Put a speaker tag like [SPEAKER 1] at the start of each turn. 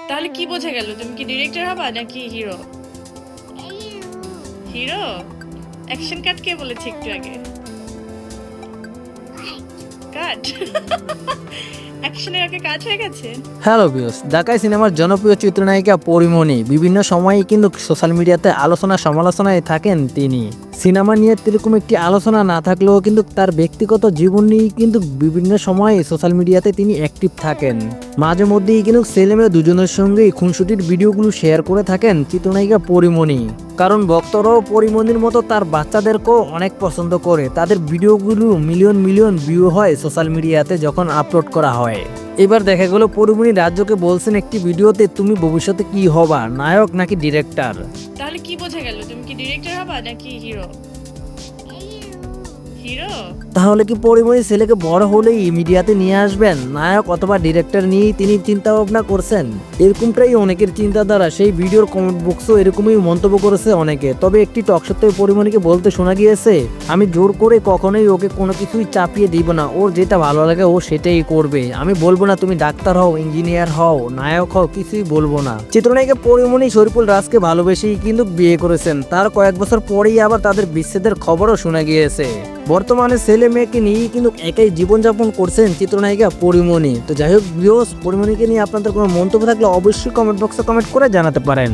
[SPEAKER 1] তাহলে কি বোঝা গেল, তুমি কি ডিরেক্টর হবা নাকি হিরো? হিরো? অ্যাকশন কাট কে বলেছে একটু আগে? কাট? অ্যাকশনের আগে কাজ হয়ে গেছে।
[SPEAKER 2] হ্যালো ভিউস, ঢাকাই সিনেমার জনপ্রিয় চিত্রনায়িকা পরিমণি বিভিন্ন সময়ই কিন্তু সোশ্যাল মিডিয়াতে আলোচনা সমালোচনায় থাকেন তিনি। সিনেমা নিয়ে এরকম একটি আলোচনা না থাকলেও কিন্তু তার ব্যক্তিগত জীবন নিয়ে কিন্তু বিভিন্ন সময়ে সোশ্যাল মিডিয়াতে তিনি অ্যাক্টিভ থাকেন। মাঝে মধ্যেই কিন্তু ছেলেমেয়ে দুজনের সঙ্গেই খুনসুটির ভিডিওগুলো শেয়ার করে থাকেন চিত্রনায়িকা পরিমণি। কারণ ভক্তরাও পরিমণির মতো তার বাচ্চাদেরকেও অনেক পছন্দ করে। তাদের ভিডিওগুলো মিলিয়ন মিলিয়ন ভিউ হয় সোশ্যাল মিডিয়াতে যখন আপলোড করা হয়। এবার দেখা গেল পরিমণি রাজ্যকে বলছেন একটি ভিডিওতে, তুমি ভবিষ্যতে কি হবা, নায়ক নাকি ডিরেক্টর?
[SPEAKER 1] তাহলে কি বোঝা গেল, তুমি কি ডিরেক্টর হবা নাকি হিরো? হিরো?
[SPEAKER 2] তাহলে কি পরিমণি ছেলেকে বড় হলেই মিডিয়াতে নিয়ে আসবেন, নায়ক অথবা ডিরেক্টর নিয়েই তিনি চিন্তা ভাবনা করছেন? এরকমটাই অনেকের চিন্তাধারা। সেই ভিডিওর কমেন্ট বক্সও এরকমই মন্তব্য করেছে অনেকে। তবে একটি টক শোতে পরিমণিকে বলতে শোনা গিয়েছে, আমি জোর করে কখনোই ওকে কোনো কিছুই চাপিয়ে দিব না, ওর যেটা ভালো লাগে ও সেটাই করবে। আমি বলবো না তুমি ডাক্তার হও, ইঞ্জিনিয়ার হও, নায়ক হও, কিছুই বলবো না। চিত্রনায়িকা পরিমণি শরীফুল রাজকে ভালোবেসেই কিন্তু বিয়ে করেছেন। তার কয়েক বছর পরেই আবার তাদের বিচ্ছেদের খবরও শোনা গিয়েছে। বর্তমানে ছেলে মেয়েকে নিয়েই কিন্তু একাই জীবনযাপন করছেন চিত্রনায়িকা পরিমণি। তো যাই হোক ভিউয়ার্স, পরিমণিকে নিয়ে আপনাদের কোনো মন্তব্য থাকলে অবশ্যই কমেন্ট বক্সে কমেন্ট করে জানাতে পারেন।